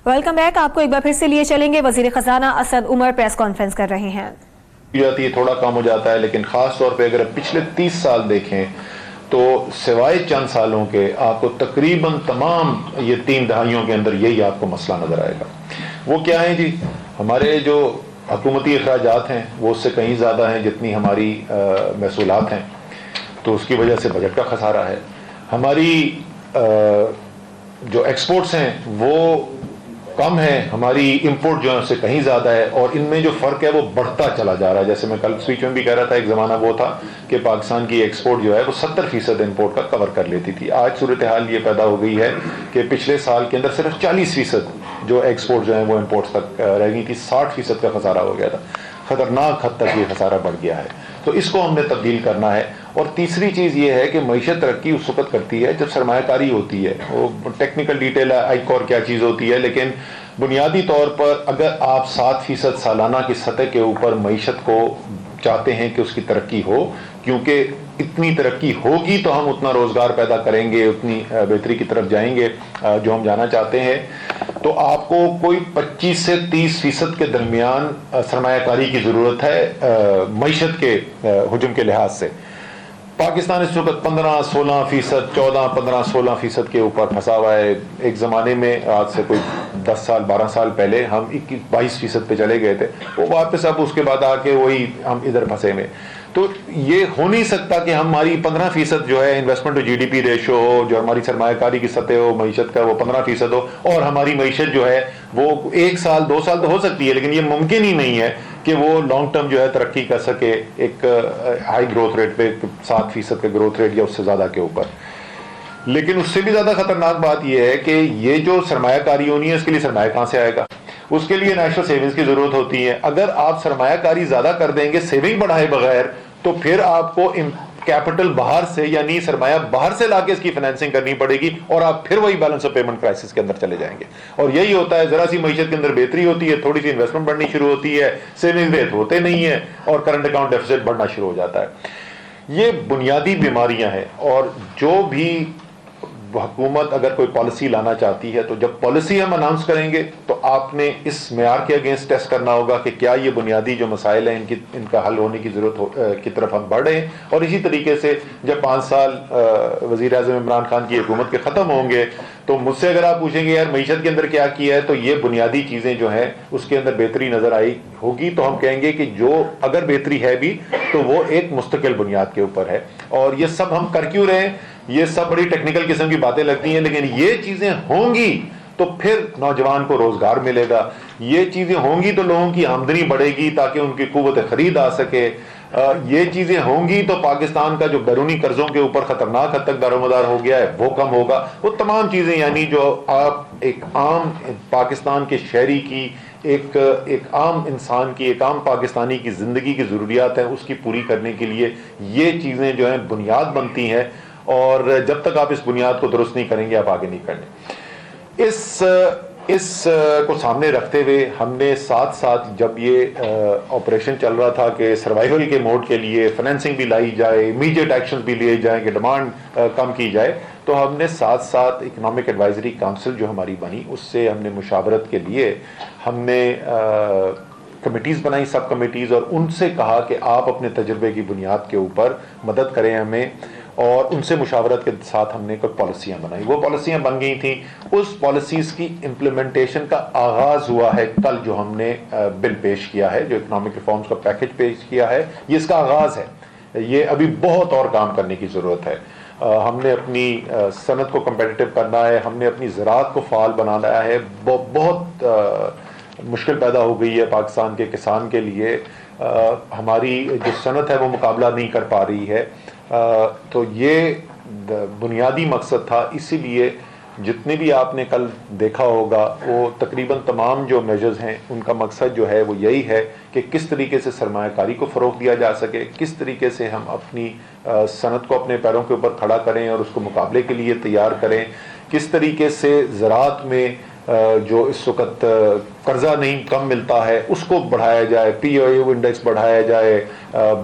Welcome back. آپ کو ایک بار پھر سے لیے چلیں گے. وزیر خزانہ اسد عمر پریس کانفرنس کر رہے ہیں. تھوڑا کم ہو جاتا ہے، لیکن خاص طور پہ اگر پچھلے 30 سال دیکھیں تو سوائے چند سالوں کے آپ کو تقریباً تمام یہ 3 دہائیوں کے اندر یہی آپ کو مسئلہ نظر آئے گا. وہ کیا ہیں جی؟ ہمارے جو حکومتی اخراجات ہیں وہ اس سے کہیں زیادہ ہیں جتنی ہماری محصولات ہیں، تو اس کی وجہ سے بجٹ کا خسارہ ہے. ہماری جو ایکسپورٹس ہیں وہ کم ہے، ہماری امپورٹ جو ہے اس سے کہیں زیادہ ہے، اور ان میں جو فرق ہے وہ بڑھتا چلا جا رہا ہے. جیسے میں کل سپیچ میں بھی کہہ رہا تھا، ایک زمانہ وہ تھا کہ پاکستان کی ایکسپورٹ جو ہے وہ 70% امپورٹ کا کور کر لیتی تھی. آج صورتحال یہ پیدا ہو گئی ہے کہ پچھلے سال کے اندر صرف 40% جو ایکسپورٹ جو ہیں وہ امپورٹس تک رہ گئی تھی. 60% کا خسارہ ہو گیا تھا. خطرناک حد تک یہ خسارہ بڑھ گیا ہے، تو اس کو ہم نے تبدیل کرنا ہے. اور تیسری چیز یہ ہے کہ معیشت ترقی اس وقت کرتی ہے جب سرمایہ کاری ہوتی ہے. وہ ٹیکنیکل ڈیٹیل ہے آئیکور کیا چیز ہوتی ہے، لیکن بنیادی طور پر اگر آپ 7% سالانہ کی سطح کے اوپر معیشت کو چاہتے ہیں کہ اس کی ترقی ہو، کیونکہ اتنی ترقی ہوگی تو ہم اتنا روزگار پیدا کریں گے، اتنی بہتری کی طرف جائیں گے جو ہم جانا چاہتے ہیں، تو آپ کو کوئی 25 سے 30% کے درمیان سرمایہ کاری کی ضرورت ہے معیشت کے حجم کے لحاظ سے. پاکستان اس وقت 15-16%، 14-15-16% کے اوپر پھنسا ہوا ہے. ایک زمانے میں آج سے کوئی 10 سال 12 سال پہلے ہم 22% پہ چلے گئے تھے، وہ واپس اب اس کے بعد آ کے وہی ہم ادھر پھنسے میں. تو یہ ہو نہیں سکتا کہ ہماری 15% جو ہے investment to G D P ratio ہو، جو ہماری سرمایہ کاری کی سطح ہو معیشت کا وہ 15% ہو، اور ہماری معیشت جو ہے وہ 1 سال 2 سال تو ہو سکتی ہے، لیکن یہ ممکن ہی نہیں ہے کہ وہ لانگ ٹرم جو ہے ترقی کر سکے ایک ہائی گروتھ ریٹ پہ 7% کے گروتھ ریٹ یا اس سے زیادہ کے اوپر. لیکن اس سے بھی زیادہ خطرناک بات یہ ہے کہ یہ جو سرمایہ کاری ہونی ہے اس کے لیے سرمایہ کہاں سے آئے گا؟ اس کے لیے نیشنل سیونگز کی ضرورت ہوتی ہے. اگر آپ سرمایہ کاری زیادہ کر دیں گے سیونگ بڑھائے بغیر، تو پھر آپ کو کیپٹل باہر سے یعنی سرمایہ باہر سے لا کے اس کی فائنینسنگ کرنی پڑے گی، اور آپ پھر وہی بیلنس آف پیمنٹ کرائسس کے اندر چلے جائیں گے. اور یہی ہوتا ہے، ذرا سی معیشت کے اندر بہتری ہوتی ہے، تھوڑی سی انویسٹمنٹ بڑھنی شروع ہوتی ہے، سیونگ ریٹ ہوتے نہیں ہے، اور کرنٹ اکاؤنٹ ڈیفیسٹ بڑھنا شروع ہو جاتا ہے. یہ بنیادی بیماریاں ہیں. اور جو بھی حکومت اگر کوئی پالیسی لانا چاہتی ہے تو جب پالیسی ہم اناؤنس کریں گے تو آپ نے اس معیار کے اگینسٹ ٹیسٹ کرنا ہوگا کہ کیا یہ بنیادی جو مسائل ہیں ان کا حل ہونے کی ضرورت کی طرف ہم بڑھ رہے ہیں. اور اسی طریقے سے جب 5 سال وزیر اعظم عمران خان کی حکومت کے ختم ہوں گے تو مجھ سے اگر آپ پوچھیں گے یار معیشت کے اندر کیا کیا ہے، تو یہ بنیادی چیزیں جو ہیں اس کے اندر بہتری نظر آئی ہوگی، تو ہم کہیں گے کہ جو اگر بہتری ہے بھی تو وہ ایک مستقل بنیاد کے اوپر ہے. اور یہ سب ہم کر کیوں رہے ہیں؟ یہ سب بڑی ٹیکنیکل قسم کی باتیں لگتی ہیں، لیکن یہ چیزیں ہوں گی تو پھر نوجوان کو روزگار ملے گا. یہ چیزیں ہوں گی تو لوگوں کی آمدنی بڑھے گی تاکہ ان کی قوت خرید آ سکے. یہ چیزیں ہوں گی تو پاکستان کا جو بیرونی قرضوں کے اوپر خطرناک حد تک دارومدار ہو گیا ہے وہ کم ہوگا. وہ تمام چیزیں یعنی جو آپ ایک عام پاکستان کے شہری کی ایک عام انسان کی، ایک عام پاکستانی کی زندگی کی ضروریات ہیں اس کی پوری کرنے کے لیے یہ چیزیں جو ہیں بنیاد بنتی ہیں. اور جب تک آپ اس بنیاد کو درست نہیں کریں گے آپ آگے نہیں کرنے. اس کو سامنے رکھتے ہوئے ہم نے ساتھ ساتھ جب یہ آپریشن چل رہا تھا کہ سروائیول کے موڈ کے لیے فائنینسنگ بھی لائی جائے، امیڈیٹ ایکشن بھی لیے جائیں کہ ڈیمانڈ کم کی جائے، تو ہم نے ساتھ ساتھ اکنامک ایڈوائزری کونسل جو ہماری بنی اس سے ہم نے مشاورت کے لیے ہم نے کمیٹیز بنائی، سب کمیٹیز، اور ان سے کہا کہ آپ اپنے تجربے کی بنیاد کے اوپر مدد کریں ہمیں. اور ان سے مشاورت کے ساتھ ہم نے کوئی پالیسیاں بنائی. وہ پالیسیاں بن گئی تھیں. اس پالیسیز کی امپلیمنٹیشن کا آغاز ہوا ہے کل جو ہم نے بل پیش کیا ہے، جو اکنامک ریفارمز کا پیکج پیش کیا ہے، یہ اس کا آغاز ہے. یہ ابھی بہت اور کام کرنے کی ضرورت ہے. ہم نے اپنی صنعت کو کمپیٹیٹو کرنا ہے، ہم نے اپنی زراعت کو فعال بنانا ہے. بہت مشکل پیدا ہو گئی ہے پاکستان کے کسان کے لیے. ہماری جو صنعت ہے وہ مقابلہ نہیں کر پا رہی ہے. تو یہ بنیادی مقصد تھا. اسی لیے جتنے بھی آپ نے کل دیکھا ہوگا وہ تقریباً تمام جو میجرز ہیں ان کا مقصد جو ہے وہ یہی ہے کہ کس طریقے سے سرمایہ کاری کو فروغ دیا جا سکے، کس طریقے سے ہم اپنی صنعت کو اپنے پیروں کے اوپر کھڑا کریں اور اس کو مقابلے کے لیے تیار کریں، کس طریقے سے زراعت میں جو اس وقت قرضہ نہیں کم ملتا ہے اس کو بڑھایا جائے، پی او یو انڈیکس بڑھایا جائے،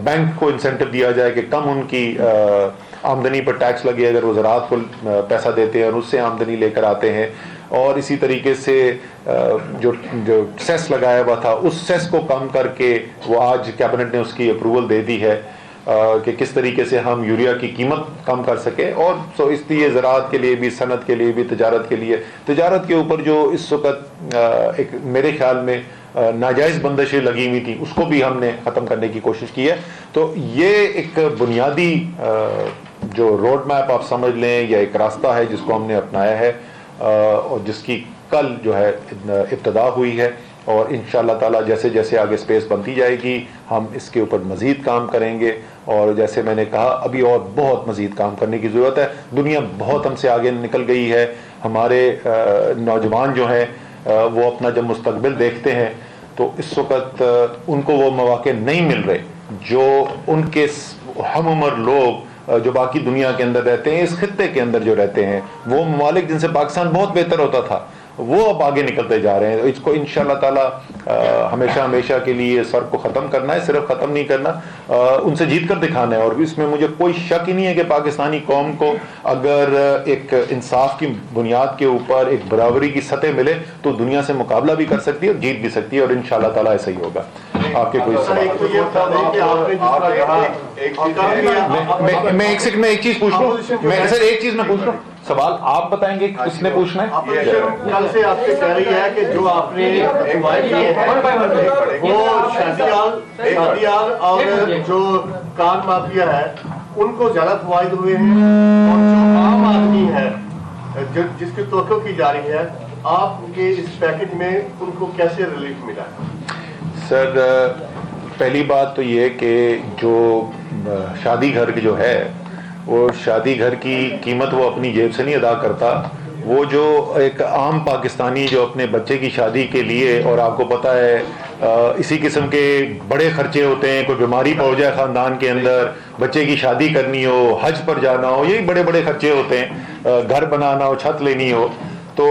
بینک کو انسینٹو دیا جائے کہ کم ان کی آمدنی پر ٹیکس لگے اگر وہ زراعت کو پیسہ دیتے ہیں اور اس سے آمدنی لے کر آتے ہیں. اور اسی طریقے سے جو سیس لگایا ہوا تھا اس سیس کو کم کر کے وہ آج کیبنٹ نے اس کی اپروول دے دی ہے کہ کس طریقے سے ہم یوریا کی قیمت کم کر سکیں. اور سو اس لیے زراعت کے لیے بھی, صنعت کے لیے بھی, تجارت کے لیے, تجارت کے اوپر جو اس وقت ایک میرے خیال میں ناجائز بندشیں لگی ہوئی تھیں اس کو بھی ہم نے ختم کرنے کی کوشش کی ہے. تو یہ ایک بنیادی جو روڈ میپ آپ سمجھ لیں یا ایک راستہ ہے جس کو ہم نے اپنایا ہے اور جس کی کل جو ہے ابتدا ہوئی ہے. اور انشاءاللہ تعالیٰ جیسے جیسے آگے سپیس بنتی جائے گی ہم اس کے اوپر مزید کام کریں گے. اور جیسے میں نے کہا ابھی اور بہت مزید کام کرنے کی ضرورت ہے. دنیا بہت ہم سے آگے نکل گئی ہے. ہمارے نوجوان جو ہیں وہ اپنا جب مستقبل دیکھتے ہیں تو اس وقت ان کو وہ مواقع نہیں مل رہے جو ان کے ہم عمر لوگ جو باقی دنیا کے اندر رہتے ہیں, اس خطے کے اندر جو رہتے ہیں, وہ ممالک جن سے پاکستان بہت بہتر ہوتا تھا وہ اب آگے نکلتے جا رہے ہیں. اس کو انشاءاللہ تعالیٰ ہمیشہ ہمیشہ کے لیے اس فرق کو ختم کرنا ہے. صرف ختم نہیں کرنا, ان سے جیت کر دکھانا ہے. اور اس میں مجھے کوئی شک ہی نہیں ہے کہ پاکستانی قوم کو اگر ایک انصاف کی بنیاد کے اوپر ایک برابری کی سطح ملے تو دنیا سے مقابلہ بھی کر سکتی ہے اور جیت بھی سکتی ہے. اور انشاءاللہ تعالیٰ ایسا ہی ہوگا. آپ کے کوئی سوال؟ میں ایک چیز پوچھ لوں, سر ایک چیز میں پوچھ لوں, سوال آپ بتائیں گے کس نے پوچھنا ہے؟ کل سے آپ سے کہہ رہی ہے کہ جو آپ نے وہ شادیال اور جو کان مافیا ہے ان کو زیادہ فوائد ہوئے ہیں, اور جو عام آدمی ہے جس کی توقع کی جا رہی ہے آپ کے اس پیکج میں ان کو کیسے ریلیف ملا؟ سر پہلی بات تو یہ کہ جو شادی گھر جو ہے وہ شادی گھر کی قیمت وہ اپنی جیب سے نہیں ادا کرتا. وہ جو ایک عام پاکستانی جو اپنے بچے کی شادی کے لیے, اور آپ کو پتہ ہے اسی قسم کے بڑے خرچے ہوتے ہیں, کوئی بیماری پڑ جائے خاندان کے اندر, بچے کی شادی کرنی ہو, حج پر جانا ہو, یہی بڑے بڑے خرچے ہوتے ہیں, گھر بنانا ہو, چھت لینی ہو, تو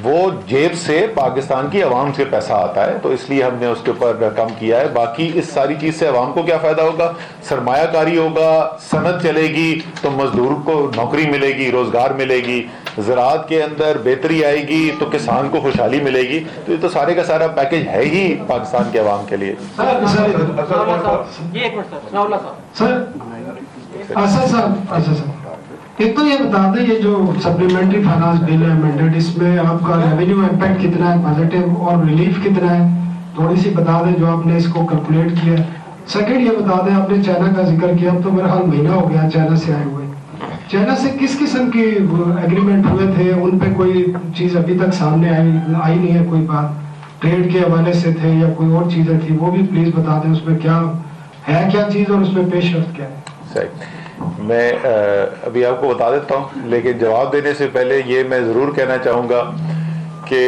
وہ جیب سے پاکستان کی عوام سے پیسہ آتا ہے. تو اس لیے ہم نے اس کے اوپر کم کیا ہے. باقی اس ساری چیز سے عوام کو کیا فائدہ ہوگا؟ سرمایہ کاری ہوگا, صنعت چلے گی تو مزدور کو نوکری ملے گی, روزگار ملے گی, زراعت کے اندر بہتری آئے گی تو کسان کو خوشحالی ملے گی. تو یہ تو سارے کا سارا پیکج ہے ہی پاکستان کے عوام کے لیے. ایک تو یہ بتا دیں یہ جو سپلیمنٹری فائنانس بل ہے امینڈڈ, اس میں آپ کا ریونیو امپیکٹ کتنا ہے, پازیٹیو اور ریلیف کتنا ہے, تھوڑی سی بتا دیں جو آپ نے اس کو کیلکولیٹ کیا ہے. سیکنڈ یہ بتا دیں آپ نے چائنا کا ذکر کیا, اب تو میرا حال مہینہ ہو گیا چائنا سے آئے ہوئے. چائنا سے کس قسم کی ایگریمنٹ ہوئے تھے, ان پہ کوئی چیز ابھی تک سامنے آئی نہیں ہے, کوئی بات ٹریڈ کے حوالے سے تھے یا کوئی اور چیزیں تھی, وہ بھی پلیز بتا دیں اس میں کیا ہے, کیا چیز اور اس میں پیش رفت کیا ہے. صحیح, میں ابھی آپ کو بتا دیتا ہوں, لیکن جواب دینے سے پہلے یہ میں ضرور کہنا چاہوں گا کہ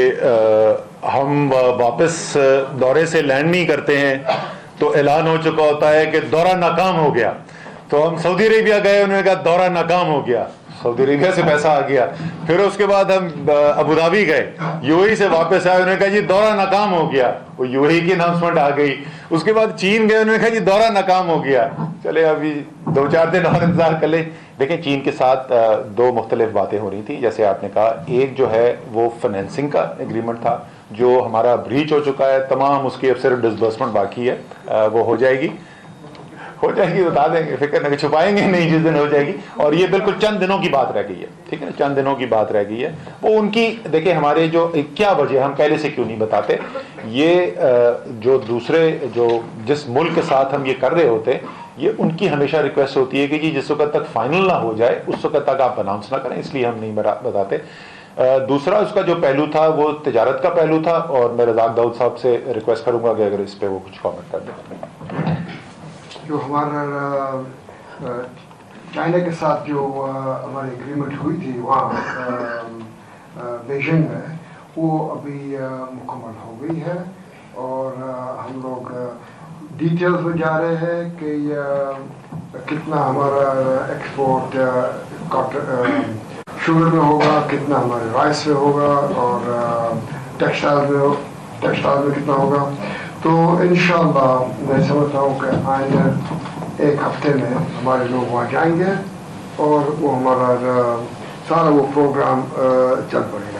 ہم واپس دورے سے لینڈ نہیں کرتے ہیں تو اعلان ہو چکا ہوتا ہے کہ دورہ ناکام ہو گیا. تو ہم سعودی عربیہ گئے, انہوں نے کہا دورہ ناکام ہو گیا, سعودی عربیہ سے پیسہ آ گیا. پھر اس کے بعد ہم ابوظہبی گئے, یو اے ای سے واپس آئے, انہوں نے کہا جی دورہ ناکام ہو گیا, وہ یو اے ای کی اناؤنسمنٹ آ گئی. اس کے بعد چین گئے, انہوں نے کہا جی دورہ ناکام ہو گیا. چلے ابھی 2-4 دن اور انتظار کر لیں. دیکھیں چین کے ساتھ 2 مختلف باتیں ہو رہی تھیں, جیسے آپ نے کہا. ایک جو ہے وہ فائنینسنگ کا ایگریمنٹ تھا جو ہمارا بریچ ہو چکا ہے, تمام اس کی اب صرف ڈسبرسمنٹ باقی ہے, وہ ہو جائے گی بتا دیں گے, فکر نہ چھپائیں گے نہیں, جس دن ہو جائے گی. اور یہ بالکل چند دنوں کی بات رہ گئی ہے, ٹھیک ہے نا, چند دنوں کی بات رہ گئی ہے. وہ ان کی دیکھیں ہمارے جو کیا وجہ, ہم پہلے سے کیوں نہیں بتاتے. یہ جو دوسرے جو جس ملک کے ساتھ ہم یہ کر رہے ہوتے, یہ ان کی ہمیشہ ریکویسٹ ہوتی ہے کہ جی جس وقت تک فائنل نہ ہو جائے اس وقت تک آپ اناؤنس نہ کریں, اس لیے ہم نہیں بتاتے. دوسرا اس کا جو پہلو تھا وہ تجارت کا پہلو تھا, اور میں رزاق داؤد صاحب سے ریکویسٹ کروں گا کہ اگر اس پہ وہ کچھ کامنٹ کر دیں. جو ہمارا چائنا کے ساتھ جو ہماری ایگریمنٹ ہوئی تھی وہاں بیجنگ میں, وہ ابھی مکمل ہو گئی ہے, اور ہم لوگ ڈیٹیلز میں جا رہے ہیں کہ کتنا ہمارا ایکسپورٹ شوگر میں ہوگا, کتنا ہمارے رائس میں ہوگا, اور ٹیکسٹائل میں کتنا ہوگا. تو انشاءاللہ میں سمجھتا ہوں کہ آئندہ 1 ہفتے میں ہمارے لوگ وہاں جائیں گے اور وہ ہمارا سارا وہ پروگرام چل پڑے گا.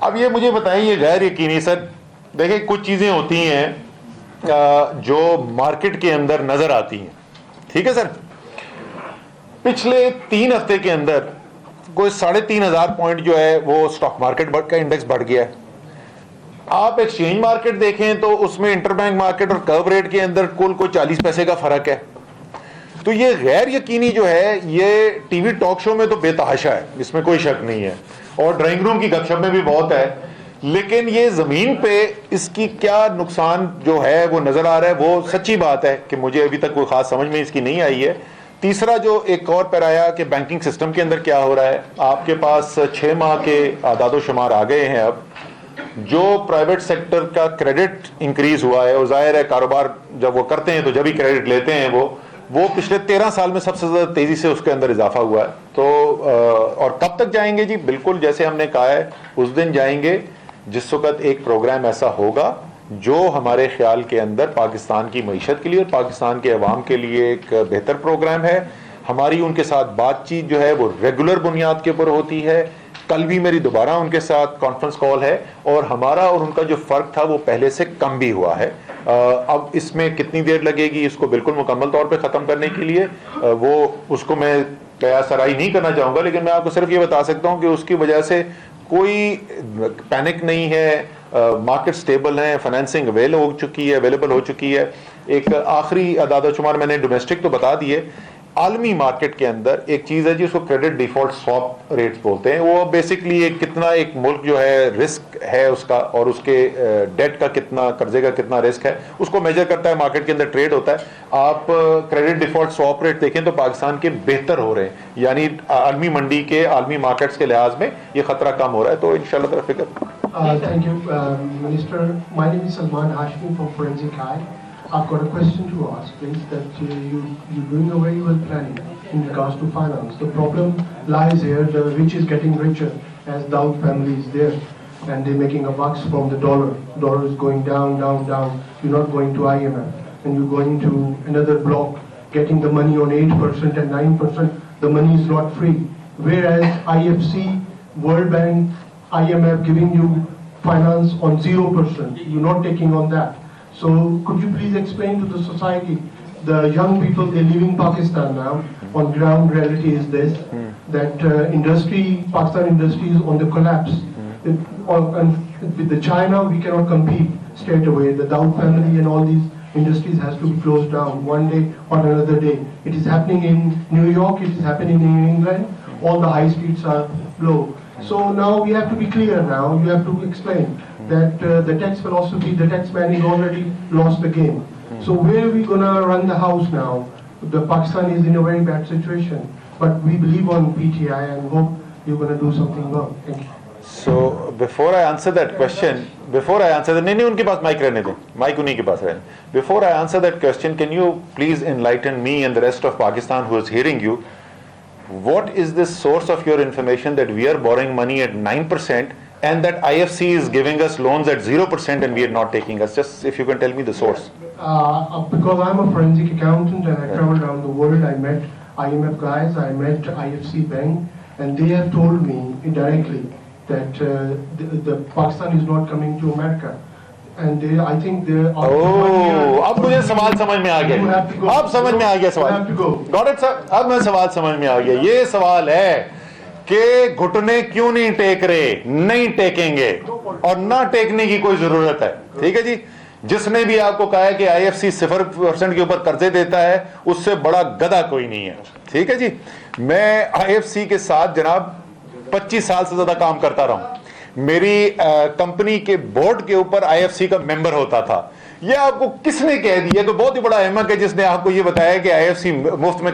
اب یہ مجھے بتائیں, یہ غیر یقینی سر, دیکھیں کچھ چیزیں ہوتی ہیں جو مارکیٹ کے اندر نظر آتی ہیں, ٹھیک ہے سر. پچھلے 3 ہفتے کے اندر کوئی 3500 پوائنٹ جو ہے وہ اسٹاک مارکیٹ کا انڈیکس بڑھ گیا ہے. آپ ایکسچینج مارکیٹ دیکھیں تو اس میں انٹر بینک مارکیٹ اور کرو ریٹ کے اندر کل کوئی 40 پیسے کا فرق ہے. تو یہ غیر یقینی جو ہے یہ ٹی وی ٹاک شو میں تو بے تحاشا ہے, اس میں کوئی شک نہیں ہے, اور ڈرائنگ روم کی گپ شپ میں بھی بہت ہے, لیکن یہ زمین پہ اس کی کیا نقصان جو ہے وہ نظر آ رہا ہے, وہ سچی بات ہے کہ مجھے ابھی تک کوئی خاص سمجھ میں اس کی نہیں آئی ہے. تیسرا جو ایک اور پیرایا کہ بینکنگ سسٹم کے اندر کیا ہو رہا ہے, آپ کے پاس 6 ماہ کے اعداد و شمار آ گئے ہیں. اب جو پرائیویٹ سیکٹر کا کریڈٹ انکریز ہوا ہے, اور ظاہر ہے کاروبار جب وہ کرتے ہیں تو جب ہی کریڈٹ لیتے ہیں وہ پچھلے 13 سال میں سب سے زیادہ تیزی سے اس کے اندر اضافہ ہوا ہے. تو اور کب تک جائیں گے جی, بالکل جیسے ہم نے کہا ہے اس دن جائیں گے جس وقت ایک پروگرام ایسا ہوگا جو ہمارے خیال کے اندر پاکستان کی معیشت کے لیے اور پاکستان کے عوام کے لیے ایک بہتر پروگرام ہے. ہماری ان کے ساتھ بات چیت جو ہے وہ ریگولر بنیاد کے اوپر ہوتی ہے. کل بھی میری دوبارہ ان کے ساتھ کانفرنس کال ہے, اور ہمارا اور ان کا جو فرق تھا وہ پہلے سے کم بھی ہوا ہے. اب اس میں کتنی دیر لگے گی اس کو بالکل مکمل طور پہ ختم کرنے کے لیے, وہ اس کو میں قیاس آرائی نہیں کرنا چاہوں گا, لیکن میں آپ کو صرف یہ بتا سکتا ہوں کہ اس کی وجہ سے کوئی پینک نہیں ہے, مارکیٹ سٹیبل ہیں, فائنینسنگ اویلیبل ہو چکی ہے. ایک آخری اعداد و شمار میں نے ڈومیسٹک تو بتا دیے. عالمی مارکیٹ کے اندر ایک چیز ہے جس کو کریڈٹ ڈیفالٹ سواپ ریٹس بولتے ہیں. وہ بیسکلی کتنا ایک ملک جو ہے رسک ہے اس کا, اور اس کے ڈیٹ کا کتنا, قرضے کا کتنا رسک ہے, اس کو میجر کرتا ہے. مارکیٹ کے اندر ٹریڈ ہوتا ہے. آپ کریڈٹ ڈیفالٹ سواپ ریٹ دیکھیں تو پاکستان کے بہتر ہو رہے ہیں, یعنی عالمی منڈی کے, عالمی مارکیٹس کے لحاظ میں یہ خطرہ کم ہو رہا ہے. تو انشاءاللہ تعالی فکر. Thank you, Minister. My name is Salman Hashmi from Forensic Eye. I've got a question to ask, please, that you're doing a very well planning in regards to finance. The problem lies here, the rich is getting richer as Dawood family is there, and they're making a bucks from the dollar. Dollar is going down, down, down. You're not going to IMF, and you're going to another block, getting the money on 8% and 9%. The money is not free. Whereas IFC, World Bank, IMF giving you finance on 0%. You're not taking on that. So could you please explain to the society, the young people, they're leaving Pakistan now, on ground reality is this, that Pakistan industry is on the collapse. And with the China, we cannot compete straight away. The Dawood family and all these industries has to be closed down one day or another day. It is happening in New York, it is happening in England, all the high streets are low. So now we have to be clear now, you have to explain that the tax philosophy, the tax man is already lost the game. So where are we going to run the house now? The Pakistan is in a very bad situation, but we believe on PTI and hope you're going to do something well. Thank you. So before I answer that question, نہیں ان کے پاس mic رہنے دیں, mic انہیں کے پاس رہنے. Before I answer that question, can you please enlighten me and the rest of Pakistan who is hearing you? What is the source of your information that we are borrowing money at 9% and that IFC is giving us loans at 0% and we are not taking us? Just if you can tell me the source. Because I'm a forensic accountant and I traveled around the world, I met IMF guys, I met IFC Bank, and they have told me indirectly that the Pakistan is not coming to America. And I think there are... اب مجھے سوال سمجھ میں آ گیا, اب سمجھ میں آ گیا سوال. Got it sir, اب میں سوال سمجھ میں آ گیا. یہ سوال ہے کہ گھٹنے کیوں نہیں ٹیک رہے. نہیں ٹیکیں گے, اور نہ ٹیکنے کی کوئی ضرورت ہے. ٹھیک ہے جی. جس نے بھی آپ کو کہا ہے کہ آئی ایف سی 0% کے اوپر قرضے دیتا ہے, اس سے بڑا گدھا کوئی نہیں ہے. ٹھیک ہے جی. میں آئی ایف سی کے ساتھ جناب 25 سال سے زیادہ کام کرتا رہا ہوں. میری کمپنی کے بورڈ کے اوپر آئی ایف سی کا ممبر ہوتا تھا. یہ آپ کو کس نے کہہ دیا؟ کہ بہت ہی بڑا احمق ہے جس نے آپ کو یہ بتایا کہ آئی ایف سی مفت میں